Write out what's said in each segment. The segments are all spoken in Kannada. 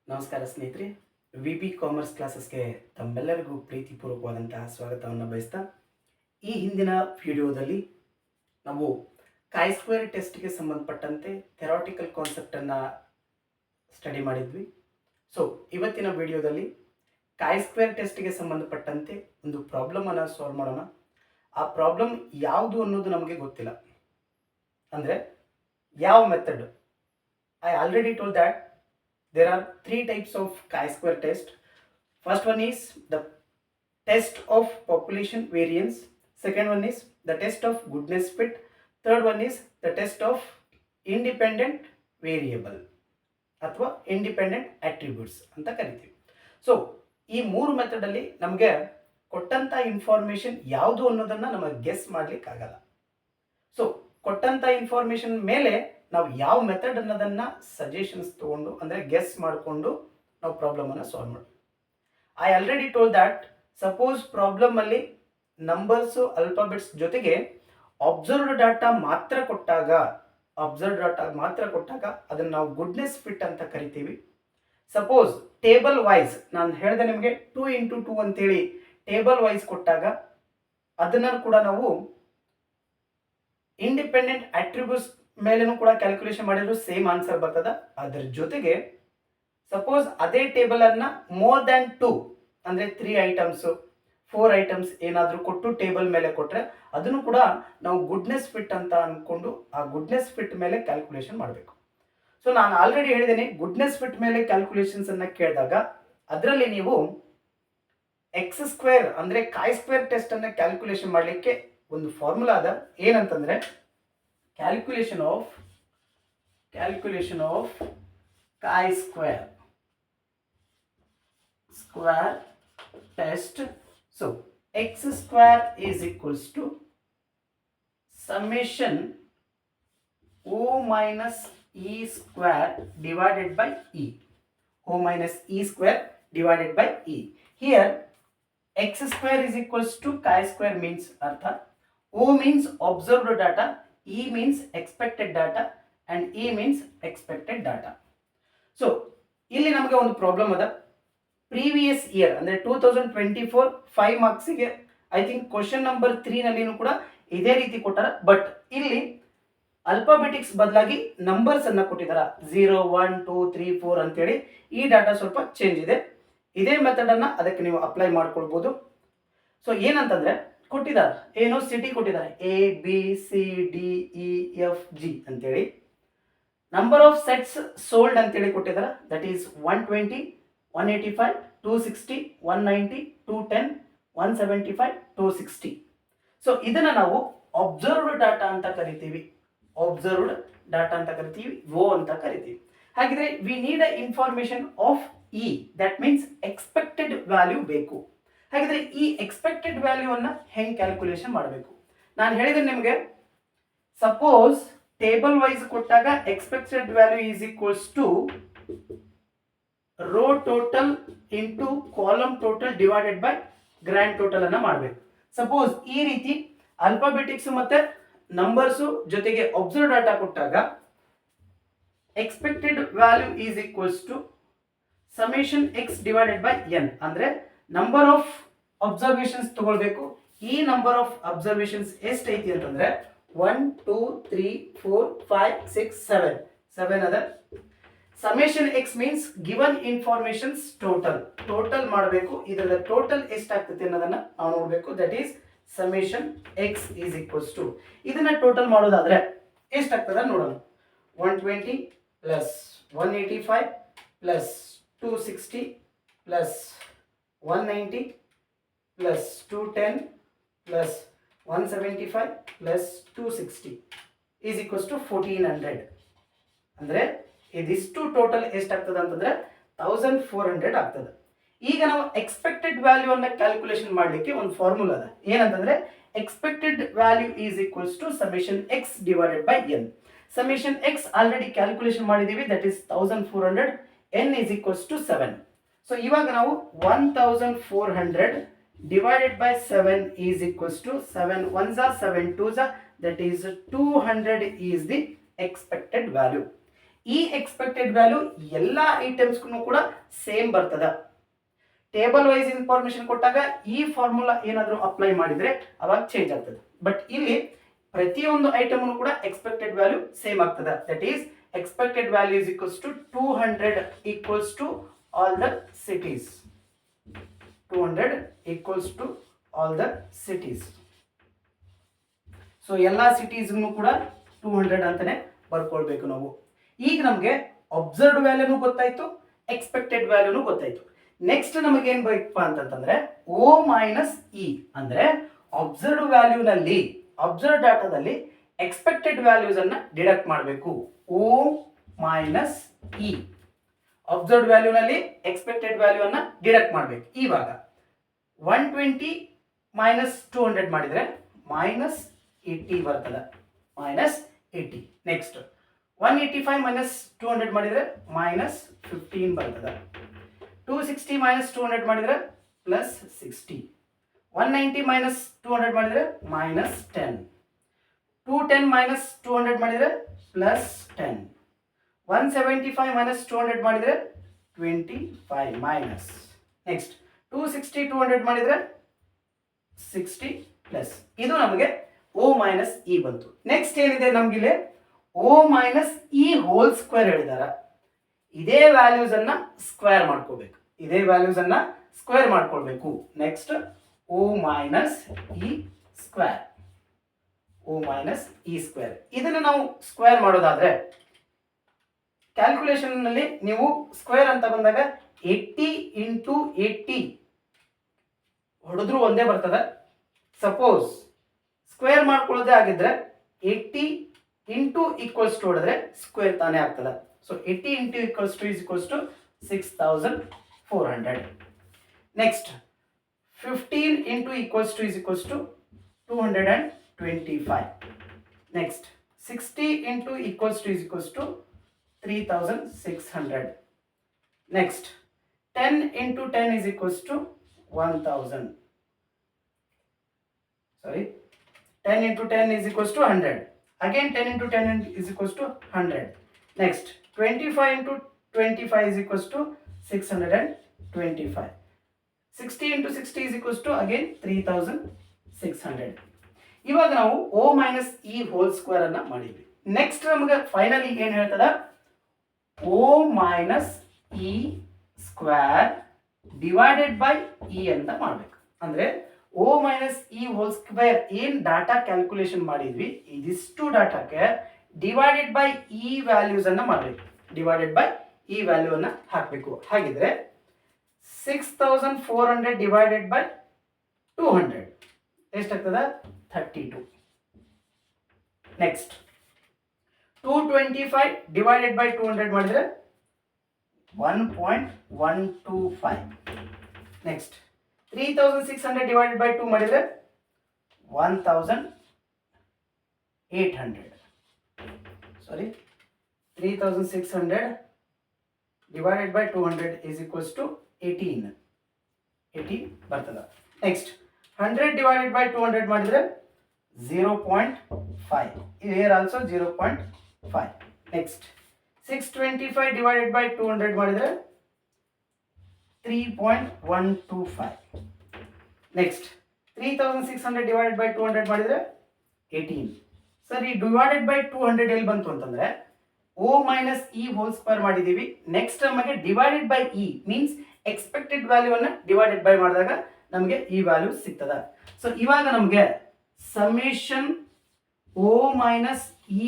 ನಮಸ್ಕಾರ ಸ್ನೇಹಿತರೆ, ವಿ ಬಿ ಕಾಮರ್ಸ್ ಕ್ಲಾಸಸ್ಗೆ ತಮ್ಮೆಲ್ಲರಿಗೂ ಪ್ರೀತಿಪೂರ್ವಕವಾದಂತಹ ಸ್ವಾಗತವನ್ನು ಬಯಸ್ತಾ ಈ ಹಿಂದಿನ ವಿಡಿಯೋದಲ್ಲಿ ನಾವು ಸ್ಕ್ವೇರ್ ಟೆಸ್ಟ್ಗೆ ಸಂಬಂಧಪಟ್ಟಂತೆ ಥೆರಾಟಿಕಲ್ ಕಾನ್ಸೆಪ್ಟನ್ನು ಸ್ಟಡಿ ಮಾಡಿದ್ವಿ. ಸೊ ಇವತ್ತಿನ ವಿಡಿಯೋದಲ್ಲಿ ಸ್ಕ್ವೇರ್ ಟೆಸ್ಟ್ಗೆ ಸಂಬಂಧಪಟ್ಟಂತೆ ಒಂದು ಪ್ರಾಬ್ಲಮನ್ನು ಸಾಲ್ವ್ ಮಾಡೋಣ. ಆ ಪ್ರಾಬ್ಲಮ್ ಯಾವುದು ಅನ್ನೋದು ನಮಗೆ ಗೊತ್ತಿಲ್ಲ. ಅಂದರೆ ಯಾವ method. I already told that there are three types of chi-square test. First one is the test of population variance. Second one is the test of goodness fit. Third one is the test of independent variable ಅಥವಾ ಇಂಡಿಪೆಂಡೆಂಟ್ ಅಟ್ರಿಬ್ಯೂಟ್ಸ್ ಅಂತ ಕರಿತೀವಿ. ಸೊ ಈ ಮೂರು ಮೆಥಡಲ್ಲಿ ನಮಗೆ ಕೊಟ್ಟಂಥ ಇನ್ಫಾರ್ಮೇಷನ್ ಯಾವುದು ಅನ್ನೋದನ್ನು ನಮಗೆ ಗೆಸ್ ಮಾಡಲಿಕ್ಕಾಗಲ್ಲ. ಸೊ ಕೊಟ್ಟಂಥ ಇನ್ಫಾರ್ಮೇಷನ್ ಮೇಲೆ ನಾವು ಯಾವ ಮೆಥಡ್ ಅನ್ನೋದನ್ನು ಸಜೆಷನ್ಸ್ ತೊಗೊಂಡು ಅಂದರೆ ಗೆಸ್ ಮಾಡಿಕೊಂಡು ನಾವು ಪ್ರಾಬ್ಲಮನ್ನು ಸಾಲ್ವ್ ಮಾಡ್ತೀವಿ. I already told that suppose ಪ್ರಾಬ್ಲಮಲ್ಲಿ ನಂಬರ್ಸು ಅಲ್ಫಾಬೆಟ್ಸ್ ಜೊತೆಗೆ ಅಬ್ಸರ್ವ್ಡ್ ಡಾಟಾ ಮಾತ್ರ ಕೊಟ್ಟಾಗ ಅದನ್ನು ನಾವು ಗುಡ್ನೆಸ್ ಫಿಟ್ ಅಂತ ಕರಿತೀವಿ. ಸಪೋಸ್ ಟೇಬಲ್ ವೈಸ್ ನಾನು ಹೇಳಿದೆ ನಿಮಗೆ 2x2 ಅಂತೇಳಿ ಟೇಬಲ್ ವೈಸ್ ಕೊಟ್ಟಾಗ ಅದನ್ನು ಕೂಡ ನಾವು ಇಂಡಿಪೆಂಡೆಂಟ್ ಅಟ್ರಿಬ್ಯೂಟ್ಸ್ ಮೇಲೇನೂ ಕೂಡ ಕ್ಯಾಲ್ಕುಲೇಷನ್ ಮಾಡಿದ್ರು ಸೇಮ್ ಆನ್ಸರ್ ಬರ್ತದ. ಅದರ ಜೊತೆಗೆ ಸಪೋಸ್ ಅದೇ ಟೇಬಲನ್ನು ಮೋರ್ ದ್ಯಾನ್ 2 ಅಂದರೆ 3 ಐಟಮ್ಸು 4 ಐಟಮ್ಸ್ ಏನಾದರೂ ಕೊಟ್ಟು ಟೇಬಲ್ ಮೇಲೆ ಕೊಟ್ಟರೆ ಅದನ್ನು ಕೂಡ ನಾವು ಗುಡ್ನೆಸ್ ಫಿಟ್ ಅಂತ ಅಂದ್ಕೊಂಡು ಆ ಗುಡ್ನೆಸ್ ಫಿಟ್ ಮೇಲೆ ಕ್ಯಾಲ್ಕುಲೇಷನ್ ಮಾಡಬೇಕು. ಸೊ ನಾನು ಆಲ್ರೆಡಿ ಹೇಳಿದ್ದೇನೆ, ಗುಡ್ನೆಸ್ ಫಿಟ್ ಮೇಲೆ ಕ್ಯಾಲ್ಕುಲೇಷನ್ಸನ್ನು ಕೇಳಿದಾಗ ಅದರಲ್ಲಿ ನೀವು ಎಕ್ಸ್ ಸ್ಕ್ವೇರ್ ಅಂದರೆ ಸ್ಕ್ವೇರ್ ಟೆಸ್ಟನ್ನು ಕ್ಯಾಲ್ಕುಲೇಷನ್ ಮಾಡಲಿಕ್ಕೆ ಒಂದು ಫಾರ್ಮುಲಾ ಅದ. ಏನಂತಂದರೆ calculation of chi-square test. So x square is equals to summation o minus e square divided by e. O minus e square divided by e. Here x square is equals to chi-square means artha. O means observed data, E means expected data and E means expected data. So ಇಲ್ಲಿ ನಮಗೆ ಒಂದು ಪ್ರಾಬ್ಲಮ್ ಅದ. ಪ್ರೀವಿಯಸ್ ಇಯರ್ ಅಂದರೆ 2024 5 ಮಾರ್ಕ್ಸಿಗೆ ಐ ಥಿಂಕ್ ಕ್ವಶನ್ ನಂಬರ್ 3 ನಲ್ಲಿನೂ ಕೂಡ ಇದೇ ರೀತಿ ಕೊಟ್ಟಾರ. ಬಟ್ ಇಲ್ಲಿ ಅಲ್ಫಾಬೆಟಿಕ್ಸ್ ಬದಲಾಗಿ ನಂಬರ್ಸ್ ಅನ್ನ ಕೊಟ್ಟಿದ್ದಾರೆ 0 1 2 3 4 ಅಂತೇಳಿ. ಈ ಡಾಟಾ ಸ್ವಲ್ಪ ಚೇಂಜ್ ಇದೆ. ಇದೇ ಮೆಥಡ್ ಅನ್ನ ಅದಕ್ಕೆ ನೀವು ಅಪ್ಲೈ ಮಾಡ್ಕೊಳ್ಬೋದು. ಸೊ ಏನಂತಂದ್ರೆ ಕೊಟ್ಟಿದ್ದಾರೆ, ಏನೋ ಸಿಟಿ ಕೊಟ್ಟಿದ್ದಾರೆ ABCDEFG ಅಂತೇಳಿ. ನಂಬರ್ ಆಫ್ ಸೆಟ್ಸ್ ಸೋಲ್ಡ್ ಅಂತೇಳಿ ಕೊಟ್ಟಿದ್ದಾರೆ, ದಟ್ ಈಸ್ 120 185 260 190 210 175 260. ಸೊ ಇದನ್ನು ನಾವು ಅಬ್ಸರ್ವ್ಡ್ ಡಾಟಾ ಅಂತ ಕರಿತೀವಿ. ಓ ಅಂತ ಕರಿತೀವಿ. ಹಾಗಿದ್ರೆ we need a information of E, that means expected value ಬೇಕು. ಹಾಗಿದ್ರೆ ಈ ಎಕ್ಸ್ಪೆಕ್ಟೆಡ್ ವ್ಯಾಲ್ಯೂ ಅನ್ನ ಹೆಂಗೆ ಕ್ಯಾಲ್ಕುಲೇಷನ್ ಮಾಡಬೇಕು? ನಾನು ಹೇಳಿದೆ ನಿಮಗೆ, ಸಪೋಸ್ ಟೇಬಲ್ ವೈಸ್ ಕೊಟ್ಟಾಗ expected value is equals to row total into column total divided by grand total ಅನ್ನ ಮಾಡಬೇಕು. ಸಪೋಸ್ ಈ ರೀತಿ ಅಲ್ಫಾಬೆಟಿಕ್ಸ್ ಮತ್ತೆ ನಂಬರ್ಸು ಜೊತೆಗೆ ಅಬ್ಸರ್ವ್ ಡಾಟಾ ಕೊಟ್ಟಾಗ expected value is equals to summation x divided by n. ಅಂದ್ರೆ ನಂಬರ್ ಆಫ್ ಅಬ್ಸರ್ವೇಷನ್ಸ್ ತಗೊಳ್ಬೇಕು. ಈ ನಂಬರ್ ಆಫ್ ಅಬ್ಸರ್ವೇಷನ್ಸ್ ಎಷ್ಟೈತಿ ಅಂತಂದ್ರೆ 1 2 3 4 5 6 7 ಅದ. Summation x means given informations total ಮಾಡಬೇಕು. ಇದರ ಟೋಟಲ್ ಎಷ್ಟಾಗ್ತದೆ ಅನ್ನೋದನ್ನ ನಾವು ನೋಡಬೇಕು. That is summation x is equals to, ಇದನ್ನ ಟೋಟಲ್ ಮಾಡೋದಾದ್ರೆ ಎಷ್ಟಾಗ್ತದ ನೋಡೋಣ. 120 plus 185 plus 260 plus 190 plus 210 plus 175 plus 260 is equals to 1400. ಅಂದರೆ ಇದಿಷ್ಟು ಟೋಟಲ್ ಎಷ್ಟಾಗ್ತದೆ ಅಂತಂದ್ರೆ 1400 ಆಗ್ತದೆ. ಈಗ ನಾವು ಎಕ್ಸ್ಪೆಕ್ಟೆಡ್ ವ್ಯಾಲ್ಯೂ ಅನ್ನ ಕ್ಯಾಲ್ಕುಲೇಷನ್ ಮಾಡಲಿಕ್ಕೆ ಒಂದು ಫಾರ್ಮುಲಾ ಅದ. ಏನಂತಂದ್ರೆ expected value is equals to summation x divided by n. Summation x already calculation ಮಾಡಿದೀವಿ, that is 1400. N is equals to 7. So ಇವಾಗ ನಾವು 1400 divided by 7 is equals to 7 ones are 7 twos are, that is 200 is the expected value. ಈ ಎಕ್ಸ್ಪೆಕ್ಟೆಡ್ ವ್ಯಾಲ್ಯೂ ಎಲ್ಲ ಐಟಮ್ಸ್ಗೂ ಕೂಡ ಸೇಮ್ ಬರ್ತದ. ಟೇಬಲ್ ವೈಸ್ ಇನ್ಫಾರ್ಮೇಶನ್ ಕೊಟ್ಟಾಗ ಈ ಫಾರ್ಮುಲಾ ಏನಾದರೂ ಅಪ್ಲೈ ಮಾಡಿದ್ರೆ ಅವಾಗ ಚೇಂಜ್ ಆಗ್ತದೆ. ಬಟ್ ಇಲ್ಲಿ ಪ್ರತಿಯೊಂದು ಐಟಮ್ ಕೂಡ ಎಕ್ಸ್ಪೆಕ್ಟೆಡ್ ವ್ಯಾಲ್ಯೂ ಸೇಮ್ ಆಗ್ತದೆ. That is expected value is equals to 200 equals to all the cities. 200 equals to all the cities. So ಎಲ್ಲ ಸಿಟೀಸ್ಗೂ ಕೂಡ 200 ಅಂತಾನೆ ಬರ್ಕೊಳ್ಬೇಕು ನಾವು. ಈಗ ನಮಗೆ ಅಬ್ಸರ್ವ್ಡ್ ವ್ಯಾಲ್ಯೂನು ಗೊತ್ತಾಯ್ತು, ಎಕ್ಸ್ಪೆಕ್ಟೆಡ್ ವ್ಯಾಲ್ಯೂನು ಗೊತ್ತಾಯ್ತು. ನೆಕ್ಸ್ಟ್ ನಮಗೆ ಏನ್ ಬೇಕಪ್ಪ ಅಂತಂತಂದ್ರೆ ಓ ಮೈನಸ್ ಇ ಅಂದ್ರೆ ಅಬ್ಸರ್ವ್ಡ್ ವ್ಯಾಲ್ಯೂನಲ್ಲಿ, ಅಬ್ಸರ್ವ್ ಡಾಟಾದಲ್ಲಿ ಎಕ್ಸ್ಪೆಕ್ಟೆಡ್ ವ್ಯಾಲ್ಯೂಸ್ ಅನ್ನ ಡಿಡಕ್ಟ್ ಮಾಡಬೇಕು. ಓ ಮೈನಸ್ ಇ ಅಬ್ಸರ್ವ್ಡ್ ವ್ಯಾಲ್ಯೂನಲ್ಲಿ ಎಕ್ಸ್ಪೆಕ್ಟೆಡ್ ವ್ಯಾಲ್ಯೂ ಅನ್ನ ಡಿಡಕ್ಟ್ ಮಾಡಬೇಕು. ಇವಾಗ 120 ಮೈನಸ್ 200 ಮಾಡಿದ್ರೆ ಮೈನಸ್ 80 ಬರ್ತದೆ, ಮೈನಸ್ 80. ನೆಕ್ಸ್ಟ್ 185 ಮೈನಸ್ 200 ಮಾಡಿದ್ರೆ ಮೈನಸ್ 15 ಬರ್ತದೆ. 260 ಮೈನಸ್ 200 ಮಾಡಿದ್ರೆ ಪ್ಲಸ್ 60. 190 ಮೈನಸ್ 200 ಮಾಡಿದ್ರೆ ಮೈನಸ್ 10. 210 ಮೈನಸ್ 200 ಮಾಡಿದ್ರೆ ಪ್ಲಸ್ 10. 175 ಮೈನಸ್ 200 ಮಾಡಿದ್ರೆ 25 ಮೈನಸ್. ನೆಕ್ಸ್ಟ್ 260 200 ಮಾಡಿದ್ರೆ 60 ಪ್ಲಸ್. ಇದು ನಮಗೆ ಓ ಮೈನಸ್ ಇ ಬಂತು. ನೆಕ್ಸ್ಟ್ ಏನಿದೆ ನಮ್ಗಿಲ್ಲಿ O minus E whole square ಹೇಳಿದಾರ. ಇದೇ ವ್ಯಾಲ್ಯೂಸ್ ಅನ್ನ ಸ್ಕ್ವೇರ್ ಮಾಡ್ಕೋಬೇಕು, ಇದೇ ವ್ಯಾಲ್ಯೂಸ್ ಅನ್ನ ಸ್ಕ್ವೇರ್ ಮಾಡ್ಕೊಳ್ಬೇಕು. Next O minus E square, O minus E square. ಇದನ್ನು ನಾವು ಸ್ಕ್ವೇರ್ ಮಾಡೋದಾದ್ರೆ ಕ್ಯಾಲ್ಕುಲೇಷನ್ ನಲ್ಲಿ ನೀವು ಸ್ಕ್ವೇರ್ ಅಂತ ಬಂದಾಗ 80 ಇಂಟು 80 ಹೊಡೆದ್ರು ಒಂದೇ ಬರ್ತದೆ. ಸಪೋಸ್ ಸ್ಕ್ವೇರ್ ಮಾಡ್ಕೊಳ್ಳೋದೇ ಆಗಿದ್ರೆ 80 ಇಂಟು ಈಕ್ವಲ್ಸ್ ಟು ಹೊಡೆದ್ರೆ ಸ್ಕ್ವೇರ್ ತಾನೇ ಆಗ್ತದೆ. So 80 into equals to is equals to 6400. Next 15 into equals to is equals to 225. Next 60 into equals to is equals to 3600. Next 10 into 10 is equals to 1000. Sorry, 10 into 10 is equals to 100. Again 10 into 10 is equals to 100. Next 25 into 25 is equals to 625. 60 into 60 is equals to again 3600. ಇವಾಗ ನಾವು O minus E whole square ಅನ್ನ ಮಾಡಿದ್ವಿ. ನೆಕ್ಸ್ಟ್ ನಮಗೆ ಫೈನಲಿ ಏನು ಹೇಳ್ತದ, O minus E square divided by E ಅಂತ ಮಾಡಬೇಕು. ಅಂದ್ರೆ O minus E whole square ಏನ್ ಡಾಟಾ ಕ್ಯಾಲ್ಕುಲೇಷನ್ ಮಾಡಿದ್ವಿ ಇದಿಷ್ಟು ಡಾಟಾಕ್ಕೆ ಡಿವೈಡೆಡ್ ಬೈ ಇ ವ್ಯಾಲ್ಯೂಸ್ ಅನ್ನ ಮಾಡಬೇಕು. ಡಿವೈಡೆಡ್ ಬೈ ಇ ವ್ಯಾಲ್ಯೂ ಅನ್ನ ಹಾಕಬೇಕು. ಹಾಗಿದ್ರೆ 6400 divided by 200 ಎಷ್ಟಾಗ್ತದ, 32. Next 225 divided by 200 ಮಾಡಿದ್ರೆ 1.125. ನೆಕ್ಸ್ಟ್ 3600 ಡಿವೈಡೆಡ್ ಬೈ 2 ಮಾಡಿದ್ರೆ 1800. ಸಾರಿ, 3600 divided by 200 is equals to 18 ಬರ್ತದ. ನೆಕ್ಸ್ಟ್ 100 ಡಿವೈಡೆಡ್ ಬೈ 200 ಮಾಡಿದ್ರೆ 0.5. here also 0.5. Next 625 divided by 200 ಮಾಡಿದ್ರೆ 3.125. ನೆಕ್ಸ್ಟ್ 3600 ಡಿವೈಡೆಡ್ ಬೈ 200 ಮಾಡಿದ್ರೆ 18. ಸರಿ, ಡಿವೈಡೆಡ್ ಬೈ 200 ಎಲ್ಲಿ ಬಂತು ಅಂತಂದ್ರೆ O minus E whole square ಮಾಡಿದೀವಿ. ನೆಕ್ಸ್ಟ್ ನಮಗೆ divided by E means expected value ಅನ್ನ ಡಿವೈಡೆಡ್ ಬೈ ಮಾಡಿದಾಗ ನಮಗೆ ಈ ವ್ಯಾಲ್ಯೂ ಸಿಗ್ತದ. ಸೊ ಇವಾಗ ನಮಗೆ summation O minus E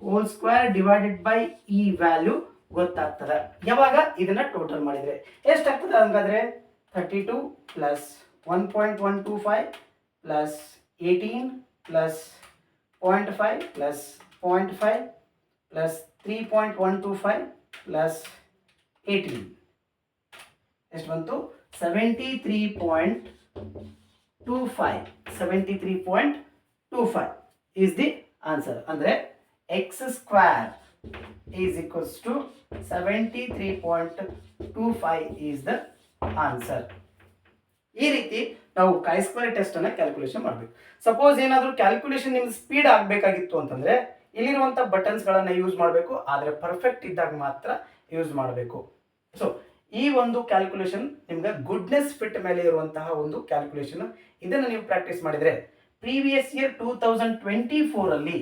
whole square divided by E value ಗೊತ್ತಾಗ್ತದೆ. ಯಾವಾಗ ಇದನ್ನ ಟೋಟಲ್ ಮಾಡಿದ್ರೆ ಎಷ್ಟಾಗ್ತದೆ ಹಂಗಾದ್ರೆ 32 plus 1.125 plus 18 plus 0.5 plus 0.5 plus 3.125 plus 18 ಎಷ್ಟು ಬಂತು, 73.25. 73.25 is the answer. ಅಂದ್ರೆ x square is equals to 73.25 is the answer. ಈ ರೀತಿ ನಾವು chi square ಟೆಸ್ಟ್ ಅನ್ನ ಕ್ಯಾಲ್ಕುಲೇಷನ್ ಮಾಡಬೇಕು. ಸಪೋಸ್ ಏನಾದರೂ ಕ್ಯಾಲ್ಕುಲೇಷನ್ ನಿಮ್ಗೆ ಸ್ಪೀಡ್ ಆಗಬೇಕಾಗಿತ್ತು ಅಂತಂದ್ರೆ ಇಲ್ಲಿರುವಂಥ ಬಟನ್ಸ್ಗಳನ್ನು ಯೂಸ್ ಮಾಡಬೇಕು, ಆದರೆ ಪರ್ಫೆಕ್ಟ್ ಇದ್ದಾಗ ಮಾತ್ರ ಯೂಸ್ ಮಾಡಬೇಕು. ಸೊ ಈ ಒಂದು ಕ್ಯಾಲ್ಕುಲೇಷನ್ ನಿಮ್ಗೆ ಗುಡ್ನೆಸ್ ಫಿಟ್ ಮೇಲೆ ಇರುವಂತಹ ಒಂದು ಕ್ಯಾಲ್ಕುಲೇಷನ್. ಇದನ್ನು ನೀವು ಪ್ರಾಕ್ಟೀಸ್ ಮಾಡಿದರೆ ಪ್ರೀವಿಯಸ್ ಇಯರ್ 2024 ಅಲ್ಲಿ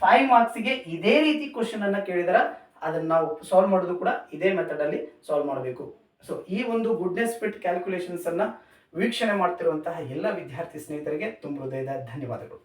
5 ಮಾರ್ಕ್ಸ್ಗೆ ಇದೇ ರೀತಿ ಕ್ವಶನ್ ಅನ್ನ ಕೇಳಿದರೆ ಅದನ್ನು ನಾವು ಸಾಲ್ವ್ ಮಾಡೋದು ಕೂಡ ಇದೇ ಮೆಥಡ್ ಅಲ್ಲಿ ಸಾಲ್ವ್ ಮಾಡಬೇಕು. ಸೊ ಈ ಒಂದು ಗುಡ್ನೆಸ್ ಫಿಟ್ ಕ್ಯಾಲ್ಕುಲೇಷನ್ಸ್ ಅನ್ನ ವೀಕ್ಷಣೆ ಮಾಡ್ತಿರುವಂತಹ ಎಲ್ಲ ವಿದ್ಯಾರ್ಥಿ ಸ್ನೇಹಿತರಿಗೆ ತುಂಬ ಹೃದಯದ ಧನ್ಯವಾದಗಳು.